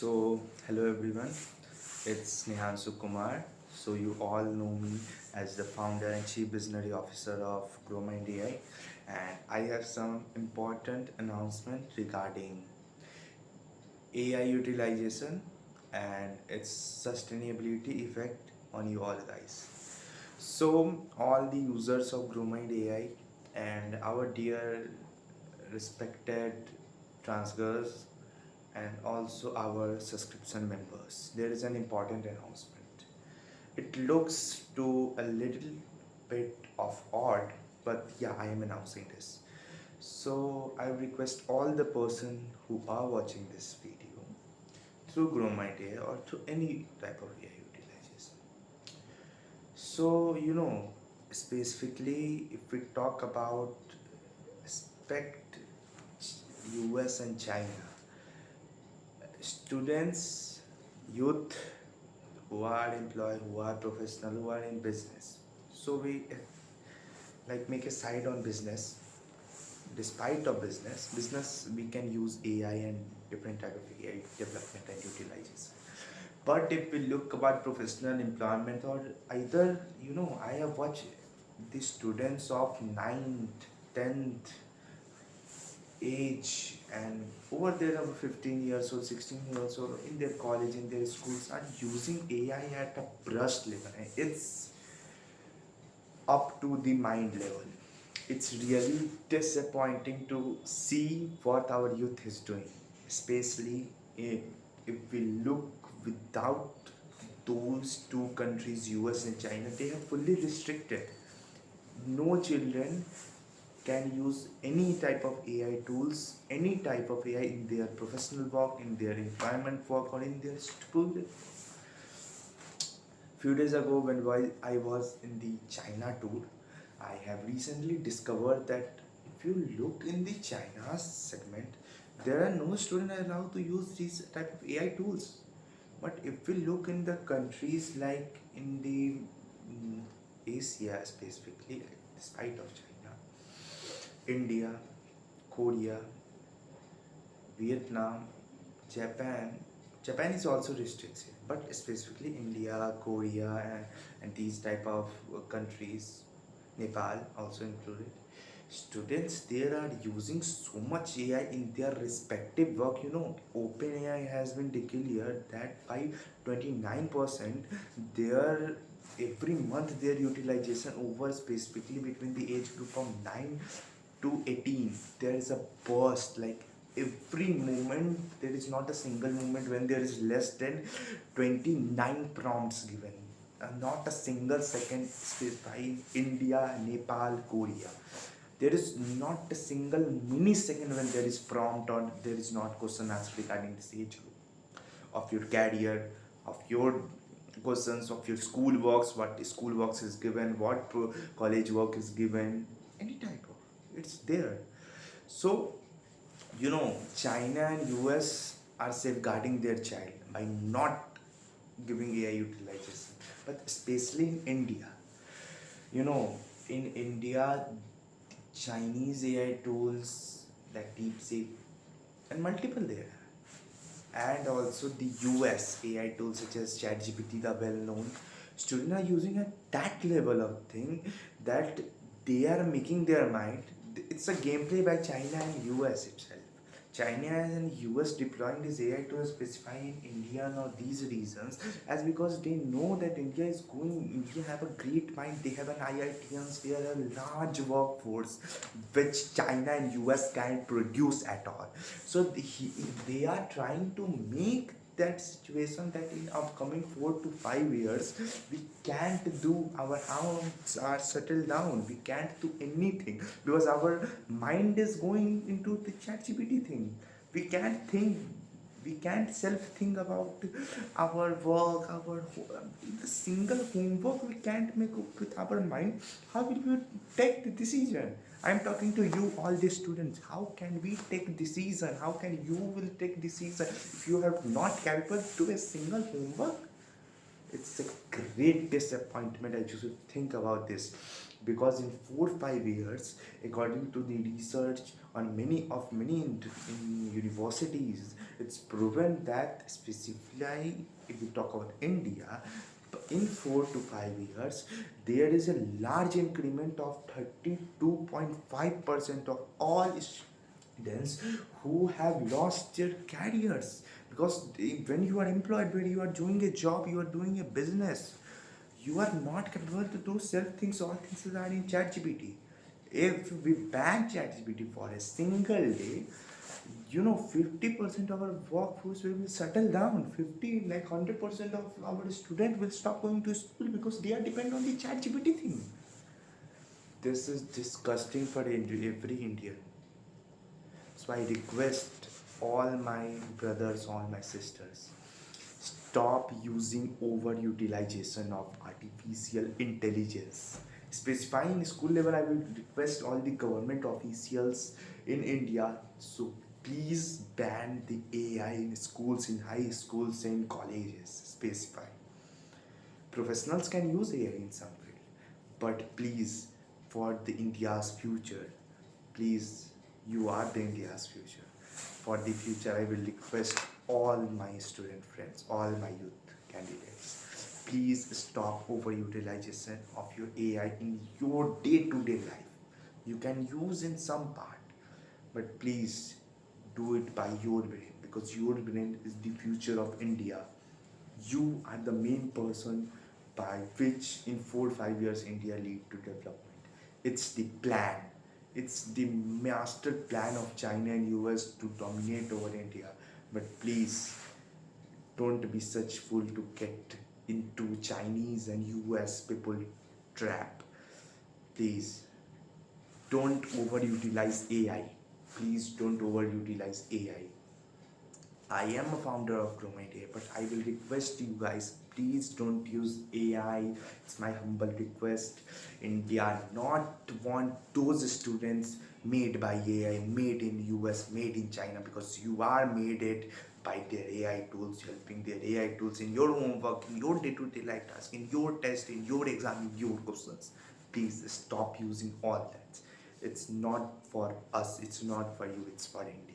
Hello everyone, it's Nihanshu Kumar. So, you all know me as the founder and chief business officer of GrowMind AI, and I have some important announcement regarding AI utilization and its sustainability effect on you all guys. So, all the users of GrowMind AI and our dear respected transgers and also our subscription members, there is an important announcement. It looks to a little bit of odd, but yeah, I am announcing this. So I request all the person who are watching this video through Grow My Day or through any type of AI utilization. So specifically, if we talk about aspect US and China, students, youth who are employed, who are professional, who are in business. So we like make a side on business. Despite of business we can use AI and different type of AI development and utilization. But if we look about professional employment or either, I have watched the students of 9th, 10th age and over there of 15 years old, 16 years old in their college, in their schools are using AI at a brush level. And it's up to the mind level. It's really disappointing to see what our youth is doing, especially if we look without those two countries, US and China, they have fully restricted. No children can use any type of AI tools, any type of AI in their professional work, in their employment work, or in their school. Few days ago, when while I was in the China tour, I have recently discovered that if you look in the China segment, there are no students allowed to use these type of AI tools. But if we look in the countries like in the Asia specifically, like despite of China, India, Korea, Vietnam, Japan. Japan is also restricted, but specifically India, Korea, and these type of countries, Nepal also included. Students there are using so much AI in their respective work. OpenAI has been declared that by 29%, their every month their utilization over specifically between the age group of 9 to 18, there is a burst like every moment. There is not a single moment when there is less than 29 prompts given. Not a single second space by India, Nepal, Korea. There is not a single millisecond when there is prompt or there is not question asked regarding this age group of your career, of your questions of your school works, what school works is given, what college work is given, any type of, it's there. So China and US are safeguarding their child by not giving AI utilization, but especially in India. In India, Chinese AI tools like DeepSeek and multiple there, and also the US AI tools such as ChatGPT, the well-known. Students are using at that level of thing that they are making their mind. It's a gameplay by China and US itself. China and US deploying this AI to specify in India or these reasons as because they know that India have a great mind, they have an IITians, they are a large workforce which China and US can't produce at all. So they are trying to make that situation that in upcoming 4 to 5 years we can't do, our house are settled down, we can't do anything because our mind is going into the chat gpt thing. We can't think, we can't self think about our work, our the single homework we can't make up with our mind. How will we take the decision? I'm talking to you all the students. How can we take decision? How can you will take decision if you have not capable to do a single homework? It's a great disappointment. I just think about this. because in 4 5 years, according to the research on many in universities, it's proven that specifically if we talk about India, in 4 to 5 years there is a large increment of 32.5% of all students who have lost their careers, because when you are employed, when you are doing a job, you are doing a business, you are not capable to do self things. All things are in ChatGPT. If we ban ChatGPT for a single day, 50% of our workforce will settle down. 50, like 100% of our students will stop going to school because they are dependent on the ChatGPT thing. This is disgusting for every Indian. So I request all my brothers, all my sisters, stop using overutilization of artificial intelligence. Specifying in school level, I will request all the government officials in India, so please ban the AI in schools, in high schools, in colleges. Specify. Professionals can use AI in some field, but please, for the India's future, please, you are the India's future. For the future, I will request all my student friends, all my youth candidates, please stop overutilization of your AI in your day-to-day life. You can use in some part, but please do it by your brain, because your brain is the future of India. You are the main person by which in 4 5 years India lead to development. It's the plan. It's the master plan of China and US to dominate over India. But please don't be such fool to get into Chinese and US people trap. Please don't overutilize AI. Please don't overutilize AI. I am a founder of Growmedia, but I will request you guys, please don't use AI. It's my humble request. India not want those students made by AI, made in US, made in China, because you are made it by their AI tools, helping their AI tools in your homework, in your day-to-day life task, in your test, in your exam, in your questions. Please stop using all that. It's not for us, it's not for you, it's for India.